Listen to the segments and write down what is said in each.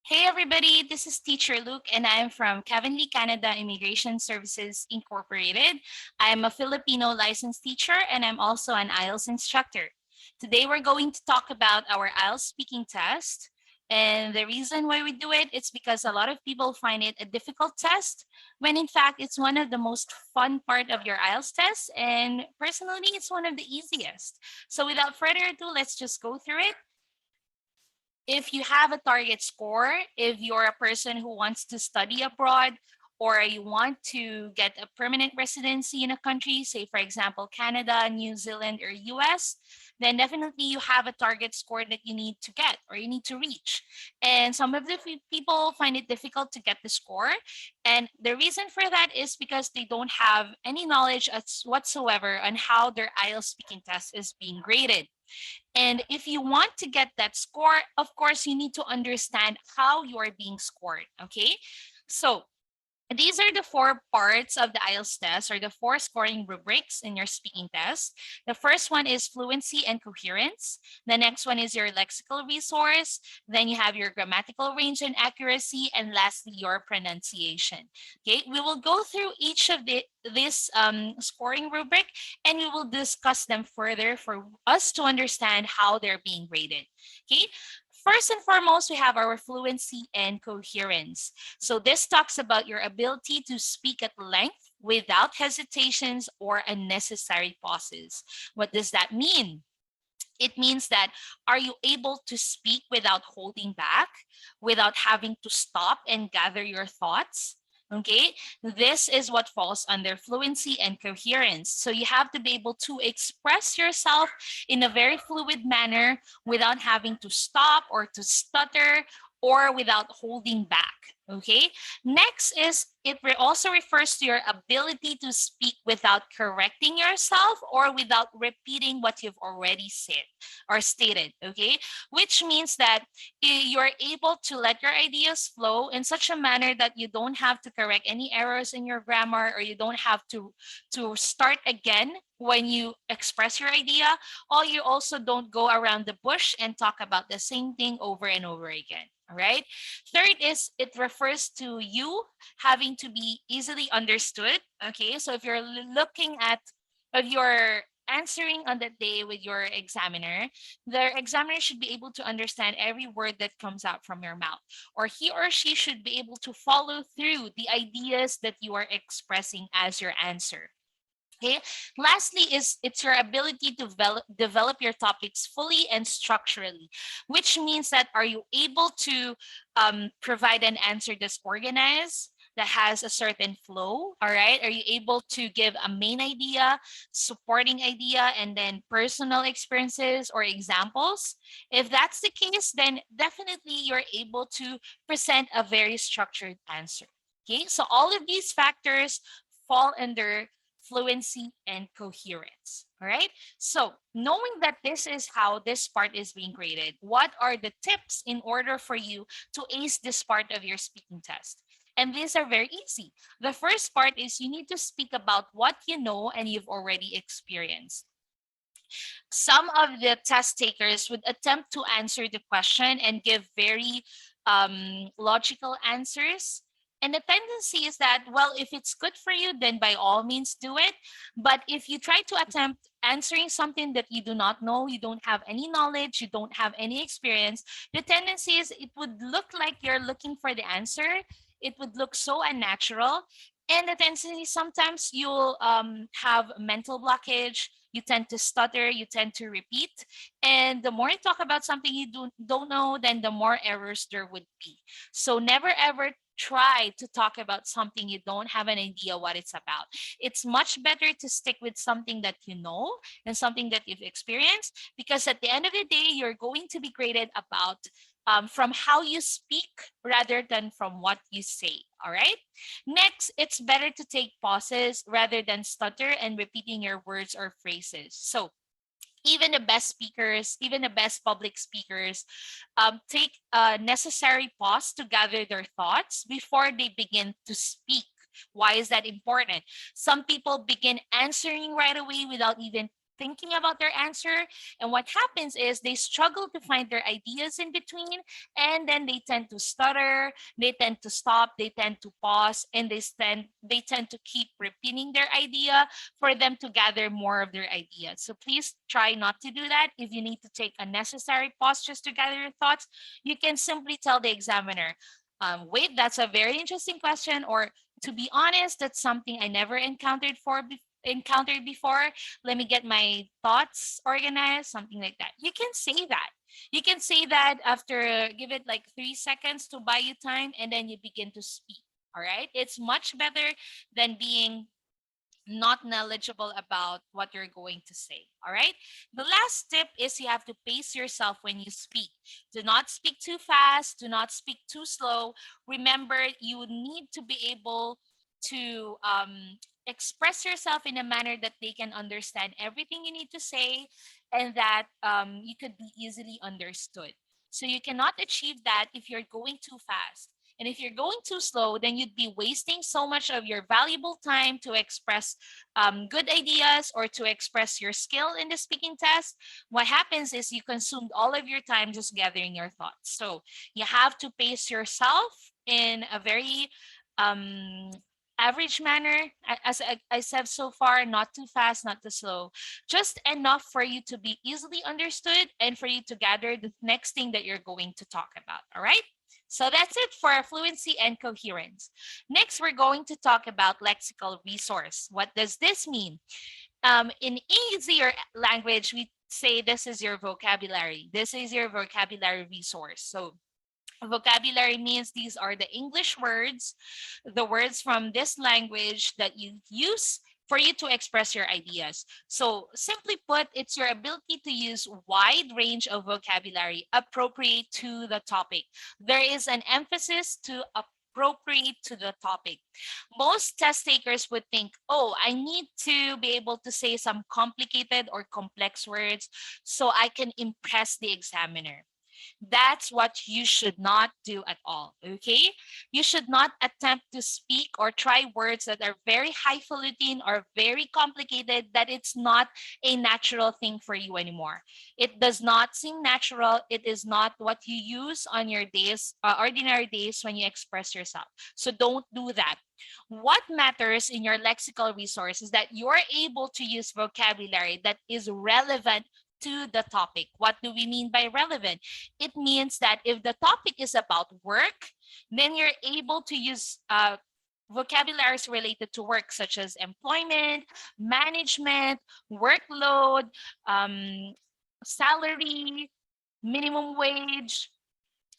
Hey everybody, this is Teacher Luke and I'm from Cavenly Canada Immigration Services Incorporated. I'm a Filipino licensed teacher and I'm also an IELTS instructor. Today we're going to talk about our IELTS speaking test. And the reason why we do it is because a lot of people find it a difficult test when in fact it's one of the most fun part of your IELTS test, and personally it's one of the easiest. So without further ado, let's just go through it. If you have a target score, if you're a person who wants to study abroad, or you want to get a permanent residency in a country, say for example, Canada, New Zealand, or US, then definitely you have a target score that you need to get or you need to reach. And some of the people find it difficult to get the score. And the reason for that is because they don't have any knowledge whatsoever on how their IELTS speaking test is being graded. And if you want to get that score, of course, you need to understand how you are being scored, okay? So these are the four parts of the IELTS test, or the four scoring rubrics in your speaking test. The first one is fluency and coherence. The next one is your lexical resource. Then you have your grammatical range and accuracy, and lastly, your pronunciation. Okay, we will go through each of this scoring rubric, and we will discuss them further for us to understand how they're being rated. Okay, first and foremost, we have our fluency and coherence. So this talks about your ability to speak at length without hesitations or unnecessary pauses. What does that mean? It means that, are you able to speak without holding back, without having to stop and gather your thoughts? Okay, this is what falls under fluency and coherence. So you have to be able to express yourself in a very fluid manner without having to stop or to stutter or without holding back. Okay, next is also refers to your ability to speak without correcting yourself or without repeating what you've already said or stated. Okay, which means that you're able to let your ideas flow in such a manner that you don't have to correct any errors in your grammar, or you don't have to start again when you express your idea, or you also don't go around the bush and talk about the same thing over and over again. All right. Third is, it refers to you having to be easily understood. Okay. So if you're looking at, if you're answering on that day with your examiner, the examiner should be able to understand every word that comes out from your mouth, or he or she should be able to follow through the ideas that you are expressing as your answer. Okay. Lastly, is it's your ability to develop your topics fully and structurally, which means that, are you able to provide an answer that's organized, that has a certain flow? All right. Are you able to give a main idea, supporting idea, and then personal experiences or examples? If that's the case, then definitely you're able to present a very structured answer. Okay. So all of these factors fall under fluency and coherence. All right. So knowing that this is how this part is being graded, what are the tips in order for you to ace this part of your speaking test? And these are very easy. The first part is, you need to speak about what you know and you've already experienced. Some of the test takers would attempt to answer the question and give very logical answers. And the tendency is that, well, if it's good for you, then by all means do it. But if you try to attempt answering something that you do not know, you don't have any knowledge, you don't have any experience, the tendency is it would look like you're looking for the answer. It would look so unnatural. And the tendency, sometimes you'll have mental blockage, you tend to stutter, you tend to repeat. And the more you talk about something you don't know, then the more errors there would be. So never ever try to talk about something you don't have an idea what it's about. It's much better to stick with something that you know and something that you've experienced, because at the end of the day, you're going to be graded about from how you speak rather than from what you say. All right. Next, it's better to take pauses rather than stutter and repeating your words or phrases. So even the best speakers, even the best public speakers, take a necessary pause to gather their thoughts before they begin to speak. Why is that important? Some people begin answering right away without even thinking about their answer. And what happens is they struggle to find their ideas in between, and then they tend to stutter, they tend to stop, they tend to pause, and they tend to keep repeating their idea for them to gather more of their ideas. So please try not to do that. If you need to take a necessary pause just to gather your thoughts, you can simply tell the examiner, wait, that's a very interesting question, or to be honest, that's something I never encountered before. Let me get my thoughts organized, something like that. You can say that. You can say that after, give it like 3 seconds to buy you time, and then you begin to speak. All right. It's much better than being not knowledgeable about what you're going to say. All right. The last tip is you have to pace yourself when you speak. Do not speak too fast. Do not speak too slow. Remember, you need to be able to express yourself in a manner that they can understand everything you need to say, and that you could be easily understood. So you cannot achieve that if you're going too fast. And if you're going too slow, then you'd be wasting so much of your valuable time to express good ideas or to express your skill in the speaking test. What happens is you consumed all of your time just gathering your thoughts. So you have to pace yourself in a very um, average manner. As I said so far, not too fast, not too slow, just enough for you to be easily understood and for you to gather the next thing that you're going to talk about. All right. So that's it for fluency and coherence. Next, we're going to talk about lexical resource. What does this mean? In easier language, we say this is your vocabulary. This is your vocabulary resource. So vocabulary means these are the English words, the words from this language that you use for you to express your ideas. So simply put, it's your ability to use wide range of vocabulary appropriate to the topic. There is an emphasis to appropriate to the topic. Most test takers would think, oh, I need to be able to say some complicated or complex words so I can impress the examiner. That's what you should not do at all. Okay. You should not attempt to speak or try words that are very highfalutin or very complicated, that it's not a natural thing for you anymore. It does not seem natural. It is not what you use on your days, ordinary days when you express yourself. So don't do that. What matters in your lexical resource is that you're able to use vocabulary that is relevant to the topic. What do we mean by relevant? It means that if the topic is about work, then you're able to use vocabularies related to work, such as employment, management, workload, um, salary, minimum wage,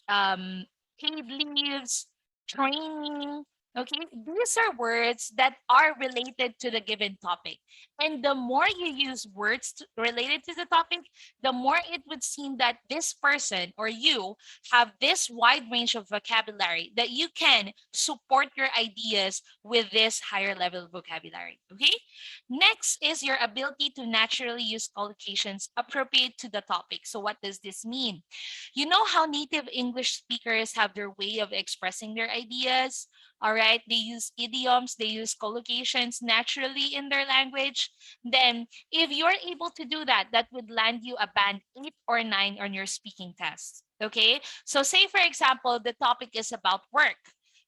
um, paid leaves, training. Okay, these are words that are related to the given topic. And the more you use words related to the topic, the more it would seem that this person or you have this wide range of vocabulary that you can support your ideas with this higher level vocabulary. Okay, next is your ability to naturally use collocations appropriate to the topic. So, what does this mean? You know how native English speakers have their way of expressing their ideas? All right, they use idioms, they use collocations naturally in their language. Then, if you're able to do that, that would land you a band 8 or 9 on your speaking test. Okay, so say for example, the topic is about work,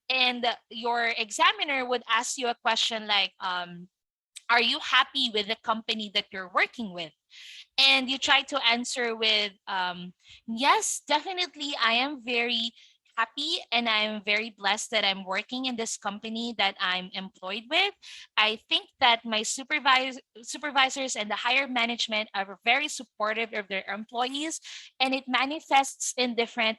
and your examiner would ask you a question like, are you happy with the company that you're working with? And you try to answer with, yes, definitely, I am very happy and I'm very blessed that I'm working in this company that I'm employed with. I think that my supervisors and the higher management are very supportive of their employees, and it manifests in different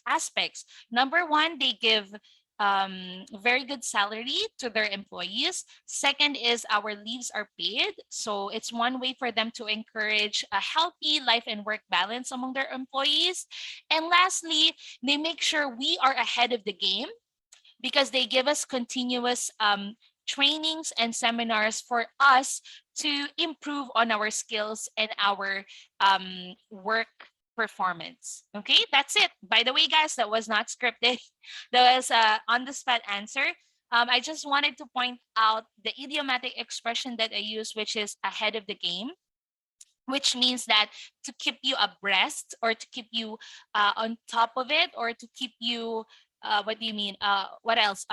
aspects. Number one, they give very good salary to their employees. Second is our leaves are paid. So it's one way for them to encourage a healthy life and work balance among their employees. And lastly, they make sure we are ahead of the game because they give us continuous trainings and seminars for us to improve on our skills and our work performance. Okay, that's it. By the way, guys, that was not scripted. That was on the spot answer. I just wanted to point out the idiomatic expression that I use, which is ahead of the game. which means that to keep you abreast or to keep you on top of it, or to keep you what do you mean what else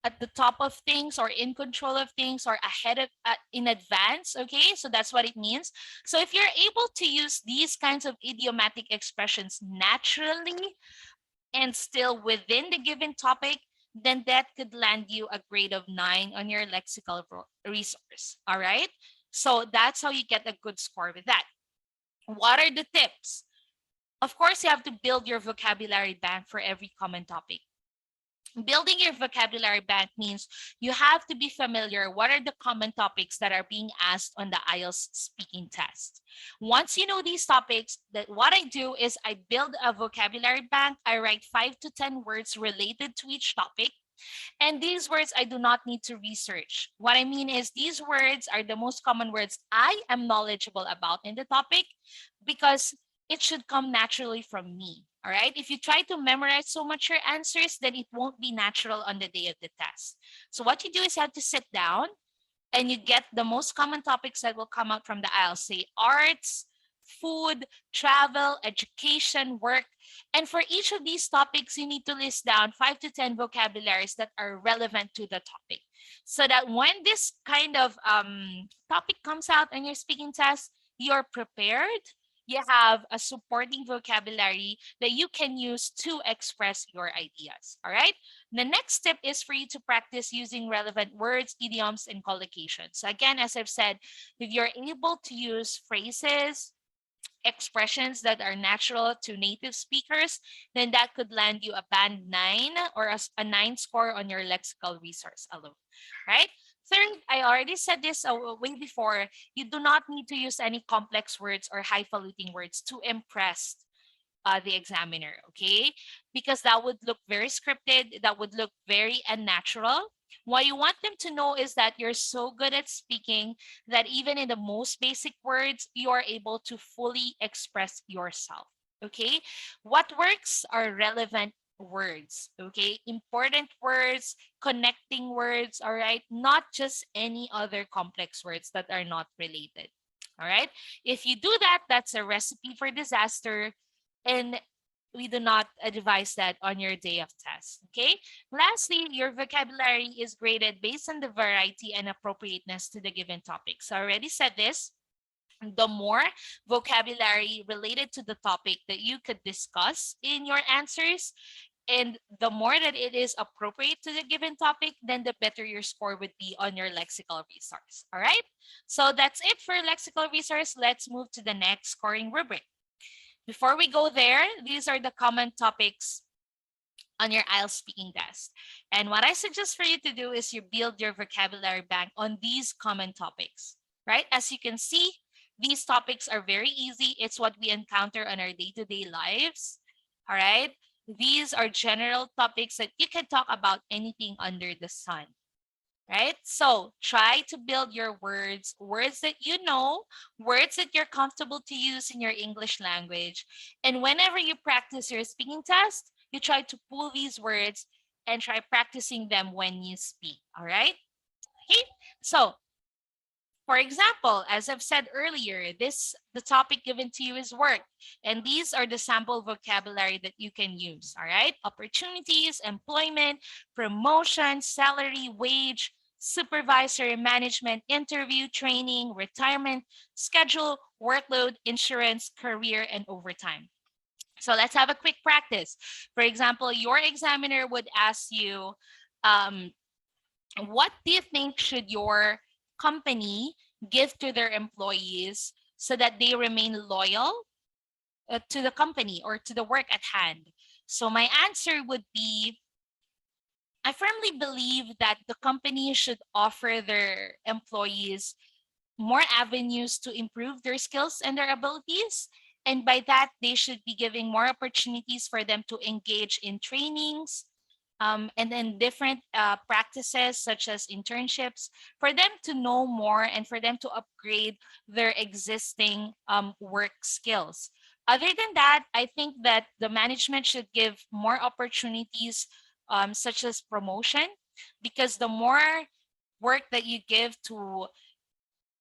at the top of things, or in control of things, or ahead of in advance. Okay, so that's what it means. So if you're able to use these kinds of idiomatic expressions naturally and still within the given topic, then that could land you a grade of 9 on your lexical resource. All right. So that's how you get a good score with that. What are the tips? Of course, you have to build your vocabulary bank for every common topic. Building your vocabulary bank means you have to be familiar what are the common topics that are being asked on the IELTS speaking test. Once you know these topics, that what I do is I build a vocabulary bank. I write 5 to 10 words related to each topic. And these words I do not need to research. What I mean is these words are the most common words I am knowledgeable about in the topic, because it should come naturally from me. All right. If you try to memorize so much your answers, then it won't be natural on the day of the test. So what you do is you have to sit down and you get the most common topics that will come out from the aisle, say arts, food, travel, education, work. And for each of these topics, you need to list down 5 to 10 vocabularies that are relevant to the topic. So that when this kind of topic comes out on your speaking test, you're prepared. You have a supporting vocabulary that you can use to express your ideas. All right. The next step is for you to practice using relevant words, idioms, and collocations. So again, as I've said, if you're able to use phrases, expressions that are natural to native speakers, then that could land you a band 9 or a 9 score on your lexical resource alone, right? Third, I already said this way before, you do not need to use any complex words or highfalutin words to impress the examiner, okay? Because that would look very scripted, that would look very unnatural. What you want them to know is that you're so good at speaking that even in the most basic words, you are able to fully express yourself, okay? What works are relevant words, okay? Important words, connecting words, all right? Not just any other complex words that are not related, all right? If you do that, that's a recipe for disaster, and we do not advise that on your day of test. Okay. Lastly, your vocabulary is graded based on the variety and appropriateness to the given topic. So I already said this. The more vocabulary related to the topic that you could discuss in your answers, and the more that it is appropriate to the given topic, then the better your score would be on your lexical resource. All right. So that's it for lexical resource. Let's move to the next scoring rubric. Before we go there, these are the common topics on your IELTS speaking test. And what I suggest for you to do is you build your vocabulary bank on these common topics, right? As you can see, these topics are very easy. It's what we encounter on our day-to-day lives, all right? These are general topics that you can talk about anything under the sun, right? So try to build your words, words that you know, words that you're comfortable to use in your English language. And whenever you practice your speaking test, you try to pull these words and try practicing them when you speak, all right? Okay, so for example, as I've said earlier, the topic given to you is work. And these are the sample vocabulary that you can use, all right? Opportunities, employment, promotion, salary, wage, supervisor, management, interview, training, retirement, schedule, workload, insurance, career, and overtime. So let's have a quick practice. For example, your examiner would ask you, what do you think should your company give to their employees so that they remain loyal to the company or to the work at hand? So my answer would be, I firmly believe that the company should offer their employees more avenues to improve their skills and their abilities. And by that, they should be giving more opportunities for them to engage in trainings, and then different practices such as internships, for them to know more and for them to upgrade their existing work skills. Other than that, I think that the management should give more opportunities, such as promotion, because the more work that you give to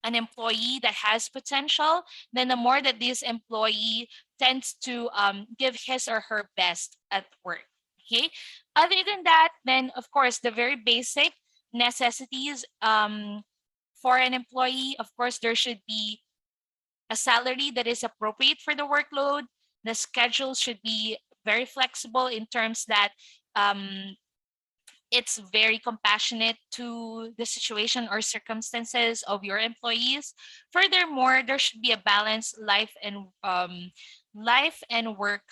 an employee that has potential, then the more that this employee tends to give his or her best at work. Okay. Other than that, then of course the very basic necessities for an employee, of course, there should be a salary that is appropriate for the workload. The schedule should be very flexible in terms that um, it's very compassionate to the situation or circumstances of your employees. Furthermore, there should be a balanced life and work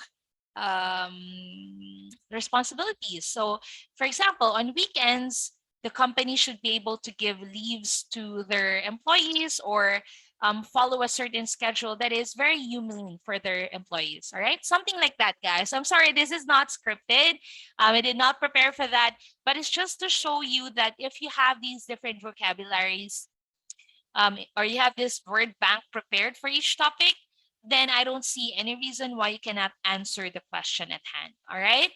responsibilities. So, for example, on weekends, the company should be able to give leaves to their employees or follow a certain schedule that is very humane for their employees. All right, something like that, guys. I'm sorry, this is not scripted. I did not prepare for that, but it's just to show you that if you have these different vocabularies, or you have this word bank prepared for each topic, then I don't see any reason why you cannot answer the question at hand. All right.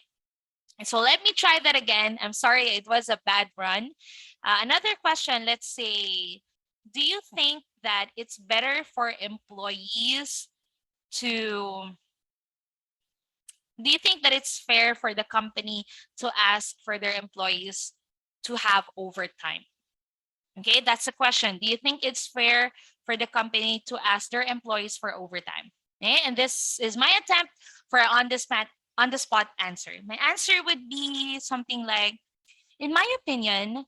And so let me try that again. I'm sorry, it was a bad run. Another question, let's say, do you think that it's better for employees to, do you think that it's fair for the company to ask for their employees to have overtime? Okay, that's the question. Do you think it's fair for the company to ask their employees for overtime? Okay, and this is my attempt for on the spot answer. My answer would be something like, in my opinion,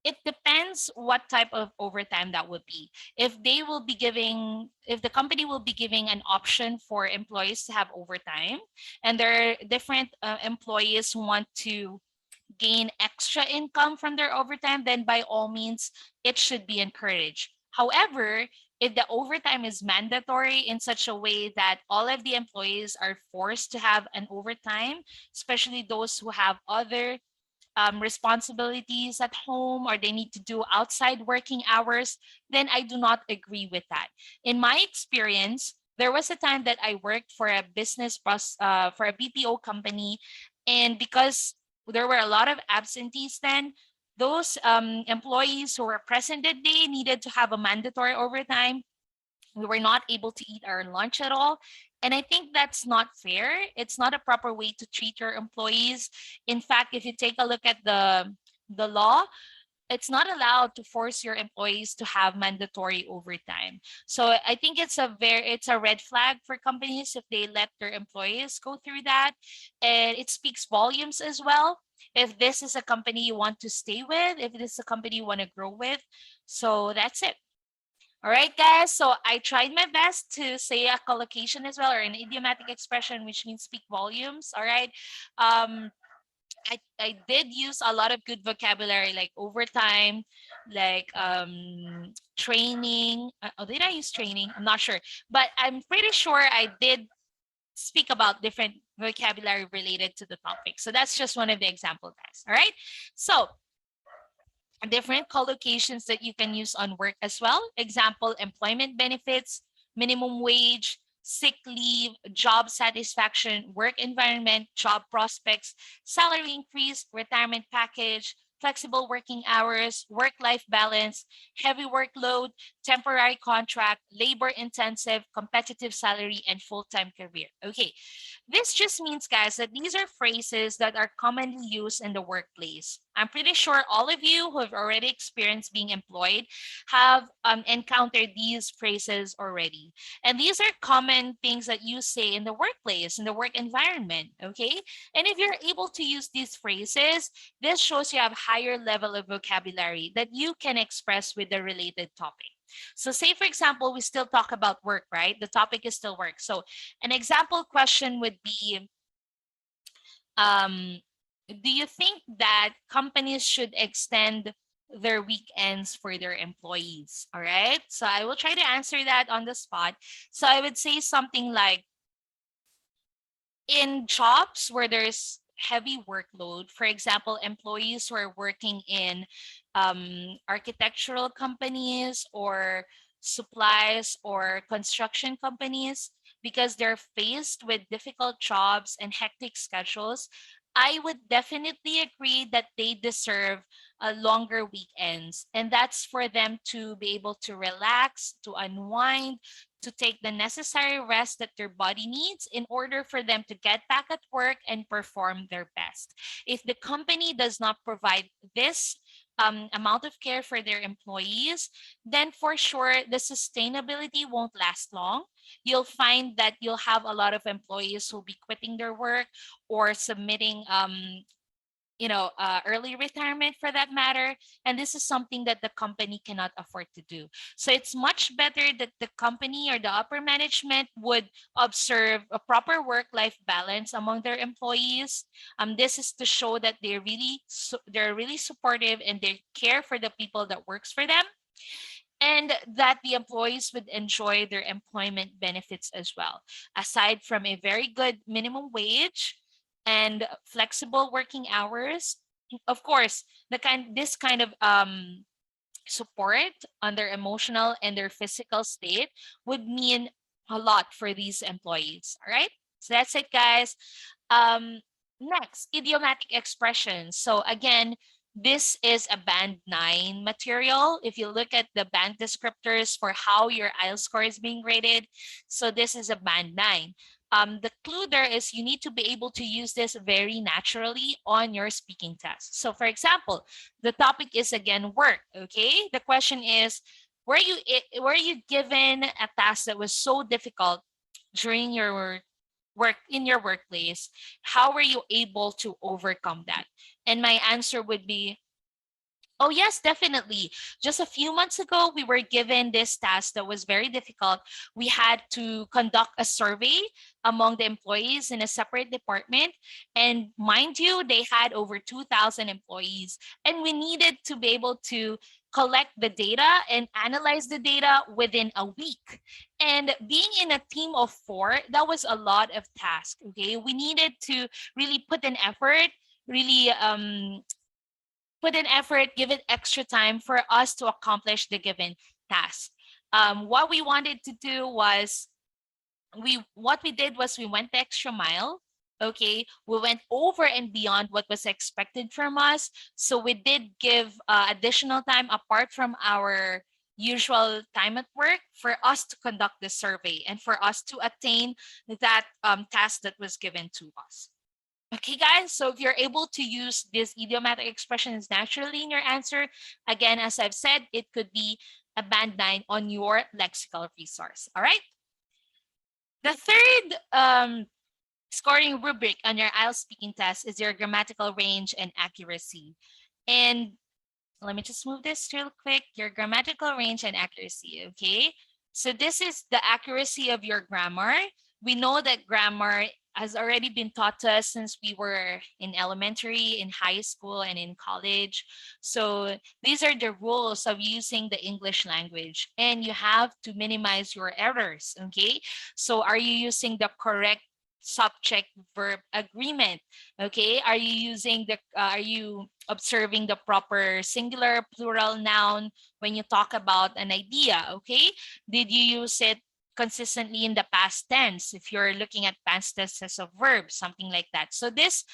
it depends what type of overtime that would be. If they will be giving, if the company will be giving an option for employees to have overtime, and there are different employees who want to gain extra income from their overtime, then by all means, it should be encouraged. However, if the overtime is mandatory in such a way that all of the employees are forced to have an overtime, especially those who have other responsibilities at home or they need to do outside working hours, then I do not agree with that. In my experience, there was a time that I worked for a for a BPO company, and because there were a lot of absentees then, those employees who were present that day needed to have a mandatory overtime. We were not able to eat our lunch at all. And I think that's not fair. It's not a proper way to treat your employees. In fact, if you take a look at the law, it's not allowed to force your employees to have mandatory overtime. So I think it's a red flag for companies if they let their employees go through that. And it speaks volumes as well. If this is a company you want to stay with, if this is a company you want to grow with. So that's it. All right, guys. So I tried my best to say a collocation as well, or an idiomatic expression, which means speak volumes. All right. I did use a lot of good vocabulary like overtime, like training. Oh, did I use training? I'm not sure, but I'm pretty sure I did speak about different vocabulary related to the topic. So that's just one of the example, guys. All right. So different collocations that you can use on work as well. Example, employment benefits, minimum wage, sick leave, job satisfaction, work environment, job prospects, salary increase, retirement package, flexible working hours, work-life balance, heavy workload, temporary contract, labor intensive, competitive salary, and full-time career. Okay, this just means, guys, that these are phrases that are commonly used in the workplace. I'm pretty sure all of you who have already experienced being employed have encountered these phrases already. And these are common things that you say in the workplace, in the work environment, okay? And if you're able to use these phrases, this shows you have higher level of vocabulary that you can express with the related topic. So say, for example, we still talk about work, right? The topic is still work. So an example question would be, um, do you think that companies should extend their weekends for their employees? All right. So I will try to answer that on the spot. So I would say something like, in jobs where there's heavy workload, for example, employees who are working in architectural companies or supplies or construction companies, because they're faced with difficult jobs and hectic schedules, I would definitely agree that they deserve longer weekends. And that's for them to be able to relax, to unwind, to take the necessary rest that their body needs in order for them to get back at work and perform their best. If the company does not provide this amount of care for their employees, then for sure the sustainability won't last long. You'll find that you'll have a lot of employees who'll be quitting their work or submitting early retirement for that matter, and this is something that the company cannot afford to do. So it's much better that the company or the upper management would observe a proper work-life balance among their employees. This is to show that they're really supportive and they care for the people that works for them, and that the employees would enjoy their employment benefits as well. Aside from a very good minimum wage and flexible working hours, of course, this kind of support on their emotional and their physical state would mean a lot for these employees. All right. So that's it, guys. Um, Next, idiomatic expressions. So again, this is a band 9 material. If you look at the band descriptors for how your IELTS score is being graded, so this is a band 9. The clue there is you need to be able to use this very naturally on your speaking test. So for example, the topic is again work, okay? The question is, were you given a task that was so difficult during your work in your workplace? How were you able to overcome that? And my answer would be, oh, yes, definitely. Just a few months ago, we were given this task that was very difficult. We had to conduct a survey among the employees in a separate department. And mind you, they had over 2,000 employees. And we needed to be able to collect the data and analyze the data within a week. And being in a team of 4, that was a lot of tasks. Okay. We needed to really put an effort, really put in effort, give it extra time for us to accomplish the given task. What we wanted to do was we went the extra mile. Okay, we went over and beyond what was expected from us. So we did give additional time apart from our usual time at work for us to conduct the survey and for us to attain that task that was given to us. Okay, guys, so if you're able to use these idiomatic expressions naturally in your answer, again, as I've said, it could be a band 9 on your lexical resource. All right. The third scoring rubric on your IELTS speaking test is your grammatical range and accuracy. And let me just move this real quick. Your grammatical range and accuracy, okay? So this is the accuracy of your grammar. We know that grammar has already been taught to us since we were in elementary, in high school, and in college. So these are the rules of using the English language, and you have to minimize your errors, okay? So are you using the correct subject verb agreement? Okay, are you using are you observing the proper singular plural noun when you talk about an idea? Okay, did you use it consistently in the past tense if you're looking at past tenses of verbs, something like that? So this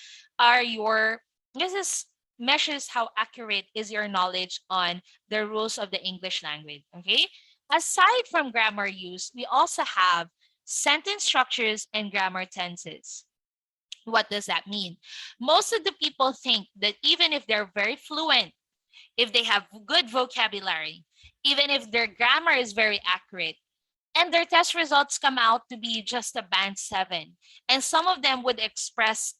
is measures how accurate is your knowledge on the rules of the English language. Okay, aside from grammar use, we also have sentence structures and grammar tenses. What does that mean? Most of the people think that even if they're very fluent, if they have good vocabulary, even if their grammar is very accurate, and their test results come out to be just a band 7, and some of them would express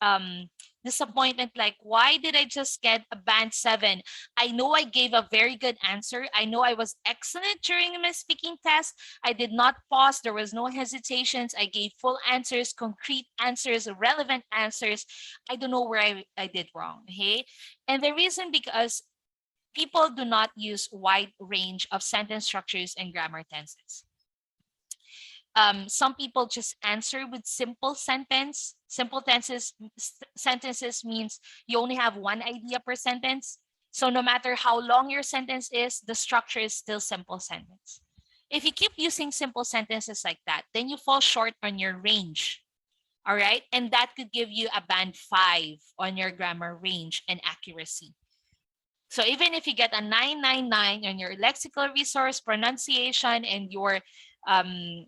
disappointment, like, why did I just get a band 7? I know I gave a very good answer. I know I was excellent during my speaking test. I did not pause. There was no hesitations. I gave full answers, concrete answers, relevant answers. I don't know where I did wrong. Okay, and the reason because people do not use wide range of sentence structures and grammar tenses. Some people just answer with simple sentence. Simple sentences means you only have one idea per sentence. So no matter how long your sentence is, the structure is still simple sentence. If you keep using simple sentences like that, then you fall short on your range. All right. And that could give you a band 5 on your grammar range and accuracy. So even if you get a 999 on your lexical resource, pronunciation, um,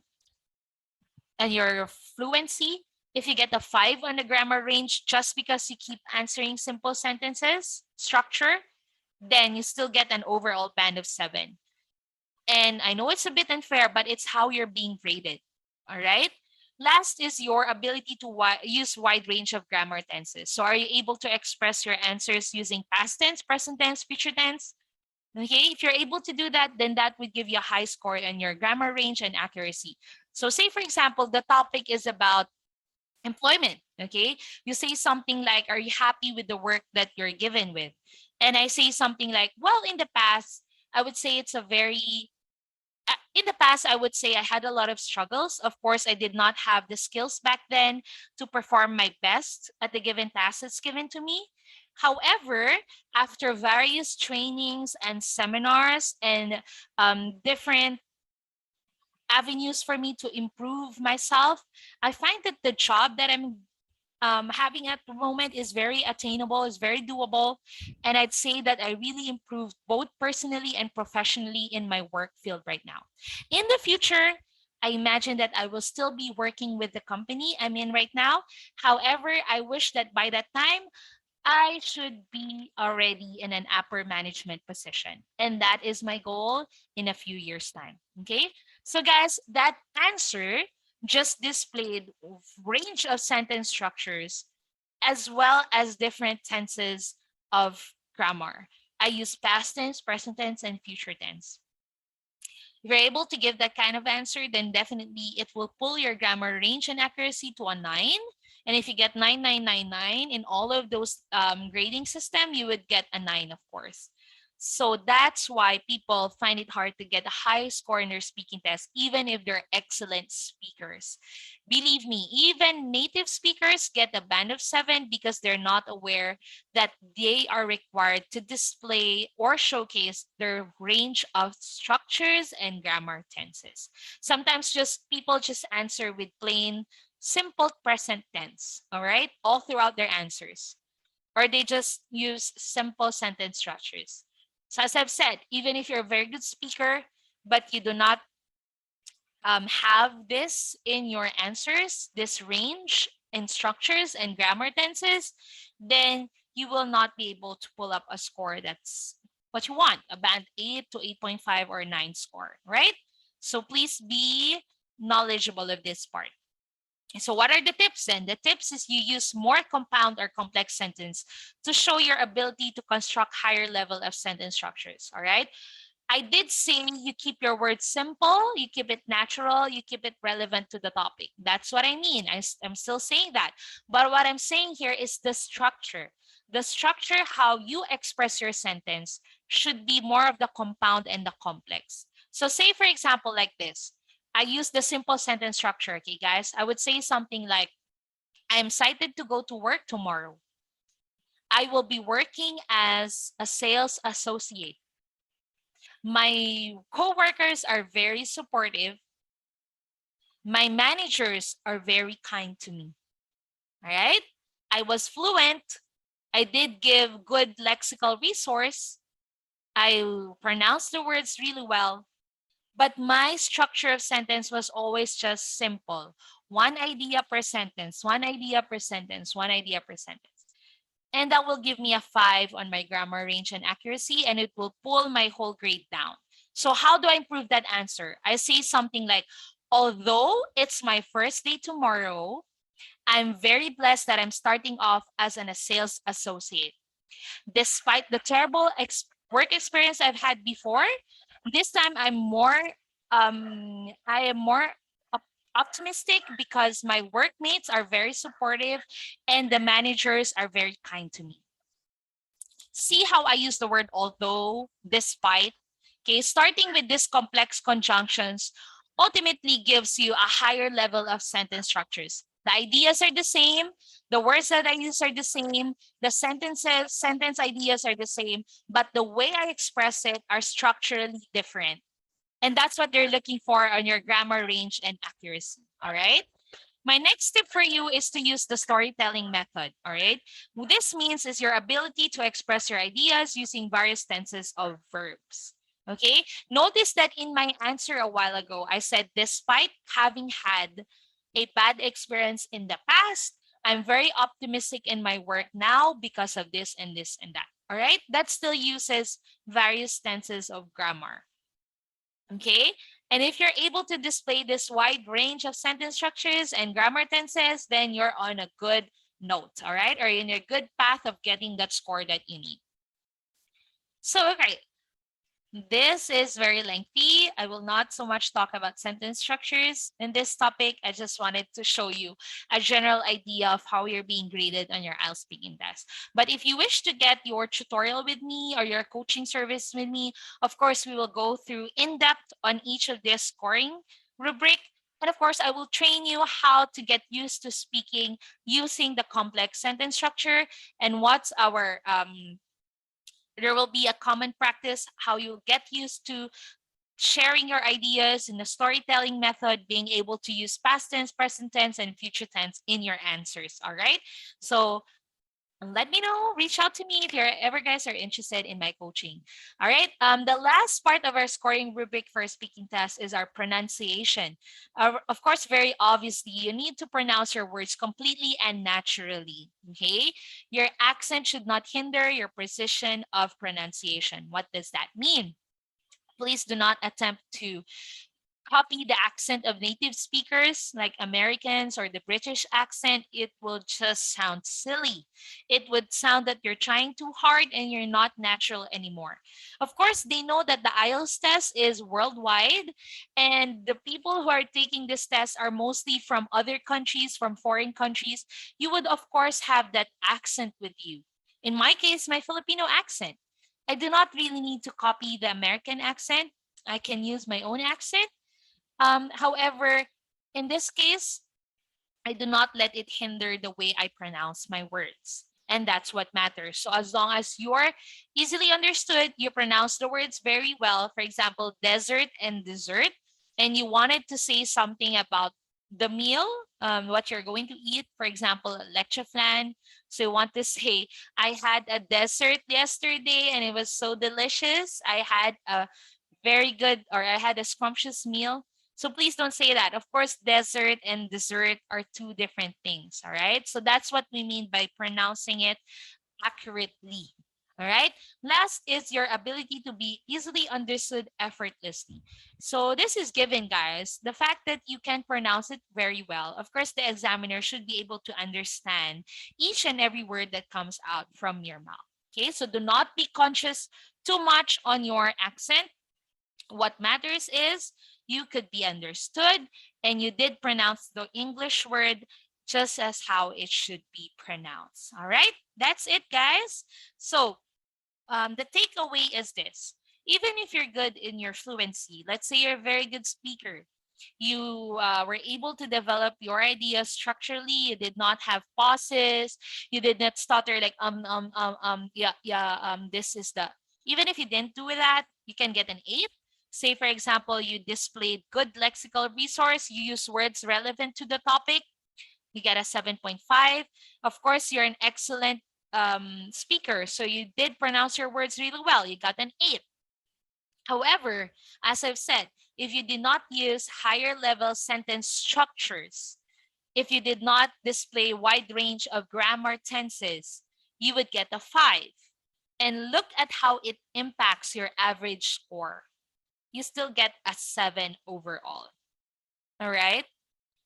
and your fluency, if you get a 5 on the grammar range just because you keep answering simple sentences, structure, then you still get an overall band of 7. And I know it's a bit unfair, but it's how you're being graded. All right. Last is your ability to use wide range of grammar tenses. So are you able to express your answers using past tense, present tense, future tense? Okay, if you're able to do that, then that would give you a high score on your grammar range and accuracy. So say, for example, the topic is about employment. Okay, you say something like, are you happy with the work that you're given with? And I say something like, well, in the past, I would say it's a very in the past, I would say I had a lot of struggles. Of course, I did not have the skills back then to perform my best at the given task that's given to me. However, after various trainings and seminars and different avenues for me to improve myself, I find that the job that I'm having at the moment is very attainable, is very doable. And I'd say that I really improved both personally and professionally in my work field right now. In the future, I imagine that I will still be working with the company I'm in right now. However, I wish that by that time, I should be already in an upper management position. And that is my goal in a few years' time. Okay. So, guys, that answer just displayed range of sentence structures as well as different tenses of grammar. I use past tense, present tense, and future tense. If you're able to give that kind of answer, then definitely it will pull your grammar range and accuracy to a 9. And if you get 9999 in all of those grading system, you would get a 9, of course. So that's why people find it hard to get a high score in their speaking test, even if they're excellent speakers. Believe me, even native speakers get a band of 7 because they're not aware that they are required to display or showcase their range of structures and grammar tenses. Sometimes just people just answer with plain simple present tense, all right, all throughout their answers, or they just use simple sentence structures. So as I've said, even if you're a very good speaker, but you do not have this in your answers, this range in structures and grammar tenses, then you will not be able to pull up a score that's what you want, a band 8 to 8.5 or 9 score, right? So please be knowledgeable of this part. So what are the tips then? The tips is you use more compound or complex sentence to show your ability to construct higher level of sentence structures, all right? I did say you keep your words simple, you keep it natural, you keep it relevant to the topic. That's what I mean. I'm still saying that. But what I'm saying here is the structure. The structure, how you express your sentence, should be more of the compound and the complex. So say, for example, like this. I use the simple sentence structure, okay, guys? I would say something like, I'm excited to go to work tomorrow. I will be working as a sales associate. My coworkers are very supportive. My managers are very kind to me. All right. I was fluent. I did give good lexical resource. I pronounced the words really well. But my structure of sentence was always just simple. One idea per sentence, one idea per sentence, one idea per sentence. And that will give me a 5 on my grammar range and accuracy, and it will pull my whole grade down. So how do I improve that answer? I say something like, although it's my first day tomorrow, I'm very blessed that I'm starting off as a sales associate. Despite the terrible work experience I've had before, this time I am more optimistic because my workmates are very supportive and the managers are very kind to me. See how I use the word although, despite. Okay, starting with these complex conjunctions ultimately gives you a higher level of sentence structures. The ideas are the same, the words that I use are the same, the sentence ideas are the same, but the way I express it are structurally different. And that's what they're looking for on your grammar range and accuracy. All right. My next tip for you is to use the storytelling method, all right? What this means is your ability to express your ideas using various tenses of verbs. Okay, notice that in my answer a while ago, I said, despite having had a bad experience in the past, I'm very optimistic in my work now because of this and this and that. All right, that still uses various tenses of grammar. Okay, and if you're able to display this wide range of sentence structures and grammar tenses, then you're on a good note, all right, or in a good path of getting that score that you need. So, okay, this is very lengthy. I will not so much talk about sentence structures in this topic. I just wanted to show you a general idea of how you're being graded on your IELTS speaking test. But if you wish to get your tutorial with me or your coaching service with me, of course, we will go through in depth on each of this scoring rubric. And of course, I will train you how to get used to speaking using the complex sentence structure and what's our there will be a common practice how you get used to sharing your ideas in the storytelling method, being able to use past tense, present tense, and future tense in your answers. All right. So let me know, reach out to me if you're ever guys are interested in my coaching. All right. The last part of our scoring rubric for a speaking test is our pronunciation. Of course, very obviously, you need to pronounce your words completely and naturally. Okay. Your accent should not hinder your precision of pronunciation. What does that mean? Please do not attempt to copy the accent of native speakers like Americans or the British accent. It will just sound silly. It would sound that you're trying too hard and you're not natural anymore. Of course, they know that the IELTS test is worldwide, and the people who are taking this test are mostly from other countries, from foreign countries. You would, of course, have that accent with you. In my case, my Filipino accent. I do not really need to copy the American accent. I can use my own accent. However, in this case, I do not let it hinder the way I pronounce my words. And that's what matters. So as long as you're easily understood, you pronounce the words very well. For example, desert and dessert, and you wanted to say something about the meal, what you're going to eat. For example, leche flan. So you want to say, I had a dessert yesterday and it was so delicious. I had a very good, or I had a scrumptious meal. So please don't say that. Of course, dessert and dessert are two different things. All right. So that's what we mean by pronouncing it accurately. All right. Last is your ability to be easily understood effortlessly. So this is given, guys. The fact that you can pronounce it very well. Of course, the examiner should be able to understand each and every word that comes out from your mouth. Okay. So do not be conscious too much on your accent. What matters is you could be understood and you did pronounce the English word just as how it should be pronounced. All right, that's it, guys. So the takeaway is this. Even if you're good in your fluency, let's say you're a very good speaker, you were able to develop your ideas structurally, you did not have pauses, you did not stutter like this is the, even if you didn't do that, you can get an 8. Say for example, you displayed good lexical resource, you use words relevant to the topic, you get a 7.5. Of course, you're an excellent speaker, so you did pronounce your words really well, you got an 8. However, as I've said, if you did not use higher level sentence structures, if you did not display wide range of grammar tenses, you would get a 5. And look at how it impacts your average score. You still get a 7 overall. All right?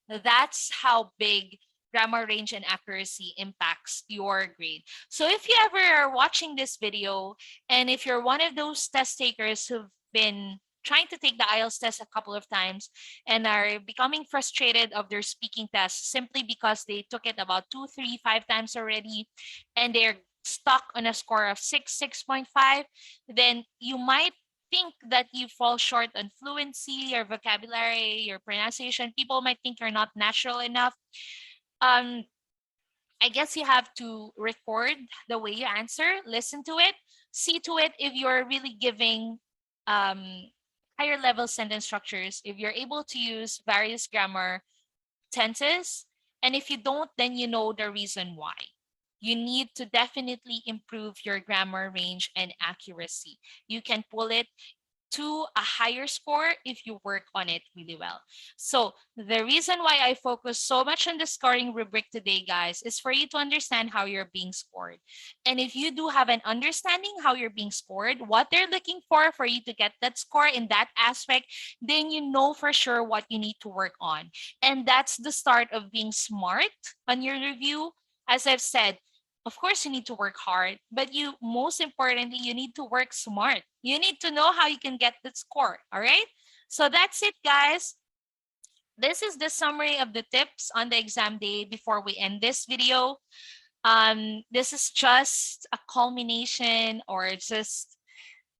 That's how big grammar range and accuracy impacts your grade. So if you ever are watching this video, and if you're one of those test takers who've been trying to take the IELTS test a couple of times and are becoming frustrated of their speaking test simply because they took it about 2, 3, 5 times already, and they're stuck on a score of 6, 6.5, then you might think that you fall short on fluency, your vocabulary, your pronunciation. People might think you're not natural enough. I guess you have to record the way you answer, listen to it, see to it if you're really giving higher level sentence structures, if you're able to use various grammar tenses, And if you don't, then you know the reason why. You need to definitely improve your grammar range and accuracy. You can pull it to a higher score if you work on it really well. So the reason why I focus so much on the scoring rubric today, guys, is for you to understand how you're being scored. And if you do have an understanding how you're being scored, what they're looking for you to get that score in that aspect, then you know for sure what you need to work on. And that's the start of being smart on your review. As I've said, of course you need to work hard, but you most importantly you need to work smart. You need to know how you can get the score. All right, so that's it, guys. This is the summary of the tips on the exam day before we end this video. This is just a culmination or just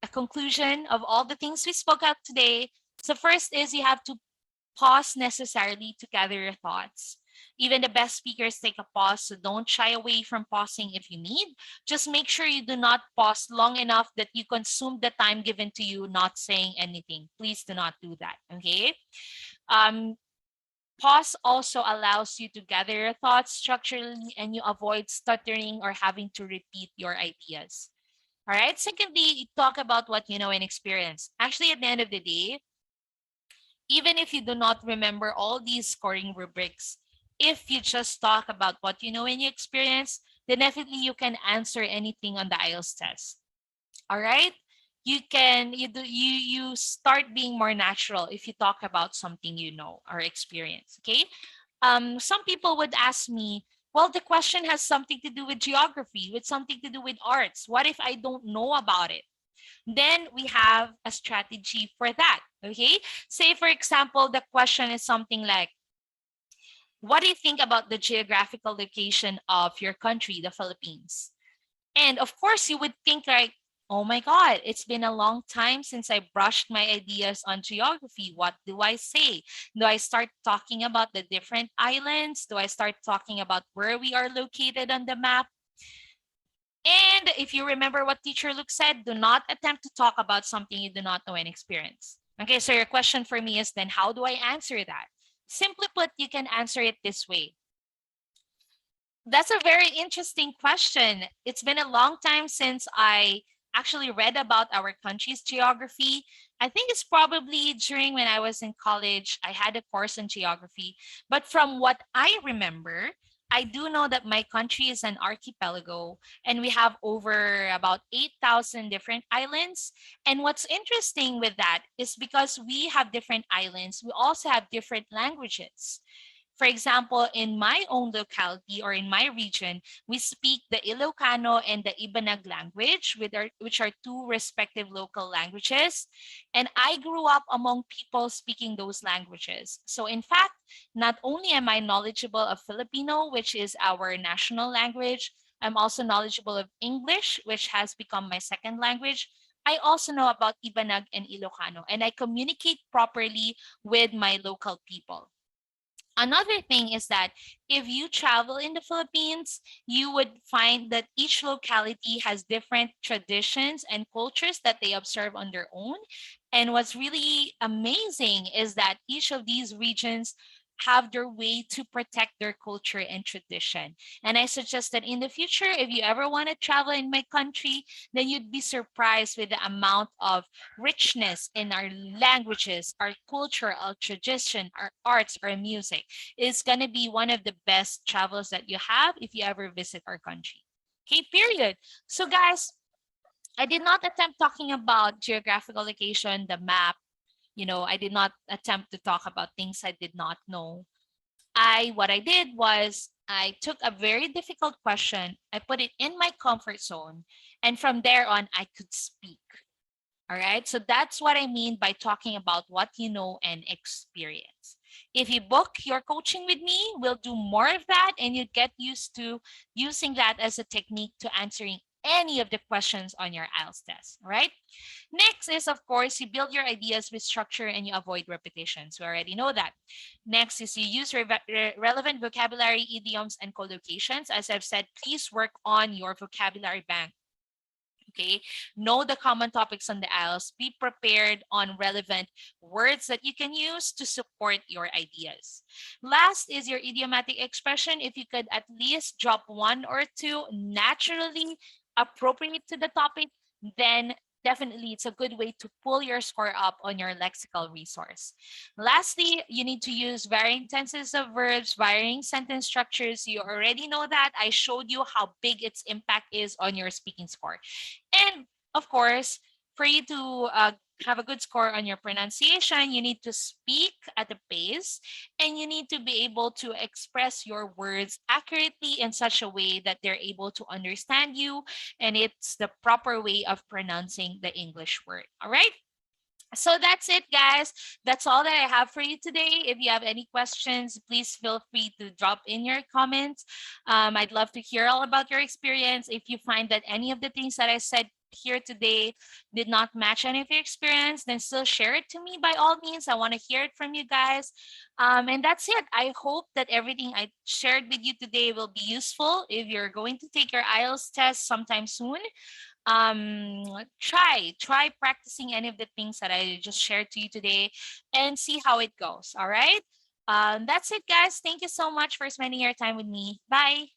a conclusion of all the things we spoke out today. So first is you have to pause necessarily to gather your thoughts. Even the best speakers take a pause, so don't shy away from pausing if you need. Just make sure you do not pause long enough that you consume the time given to you not saying anything. Please do not do that, okay? Um, Pause also allows you to gather your thoughts structurally and you avoid stuttering or having to repeat your ideas. All right. Secondly, talk about what you know and experience. Actually, at the end of the day, even if you do not remember all these scoring rubrics, if you just talk about what you know and you experience, then definitely you can answer anything on the IELTS test. All right? You start being more natural if you talk about something you know or experience. Okay. Some people would ask me, well, the question has something to do with geography, with something to do with arts. What if I don't know about it? Then we have a strategy for that. Okay. Say, for example, the question is something like, what do you think about the geographical location of your country, the Philippines? And of course, you would think like, oh my God, it's been a long time since I brushed my ideas on geography. What do I say? Do I start talking about the different islands? Do I start talking about where we are located on the map? And if you remember what teacher Luke said, do not attempt to talk about something you do not know and experience. Okay, so your question for me is then how do I answer that? Simply put, you can answer it this way. That's a very interesting question. It's been a long time since I actually read about our country's geography. I think it's probably during when I was in college, I had a course in geography. But from what I remember, I do know that my country is an archipelago and we have over about 8,000 different islands. And what's interesting with that is because we have different islands, we also have different languages. For example, in my own locality or in my region, we speak the Ilocano and the Ibanag language, which are two respective local languages. And I grew up among people speaking those languages. So in fact, not only am I knowledgeable of Filipino, which is our national language, I'm also knowledgeable of English, which has become my second language. I also know about Ibanag and Ilocano, and I communicate properly with my local people. Another thing is that if you travel in the Philippines, you would find that each locality has different traditions and cultures that they observe on their own. And what's really amazing is that each of these regions have their way to protect their culture and tradition. And I suggest that in the future, if you ever want to travel in my country, then you'd be surprised with the amount of richness in our languages, our culture, our tradition, our arts, our music. It's going to be one of the best travels that you have if you ever visit our country. Okay, period. So guys, I did not attempt talking about geographical location, the map. I did not attempt to talk about things I did not know. What I did was I took a very difficult question, I put it in my comfort zone, and from there on I could speak. All right. So that's what I mean by talking about what you know and experience. If you book your coaching with me, we'll do more of that and you get used to using that as a technique to answering any of the questions on your IELTS test. All right. Next is, of course, you build your ideas with structure and you avoid repetitions. We already know that. Next is you use relevant vocabulary, idioms, and collocations. As I've said, please work on your vocabulary bank. Okay, know the common topics on the IELTS. Be prepared on relevant words that you can use to support your ideas. Last is your idiomatic expression. If you could at least drop one or two naturally appropriate to the topic, then definitely it's a good way to pull your score up on your lexical resource. Lastly, you need to use varying tenses of verbs, varying sentence structures. You already know that. I showed you how big its impact is on your speaking score. And of course, for you to have a good score on your pronunciation, you need to speak at a pace and you need to be able to express your words accurately in such a way that they're able to understand you and it's the proper way of pronouncing the English word. All right. So that's it, guys. That's all that I have for you today. If you have any questions, please feel free to drop in your comments. I'd love to hear all about your experience. If you find that any of the things that I said here today did not match any of your experience, then still share it to me by all means. I want to hear it from you guys. And that's it. I hope that everything I shared with you today will be useful if you're going to take your IELTS test sometime soon. Try practicing any of the things that I just shared to you today and see how it goes. All right. That's it, guys. Thank you so much for spending your time with me. Bye.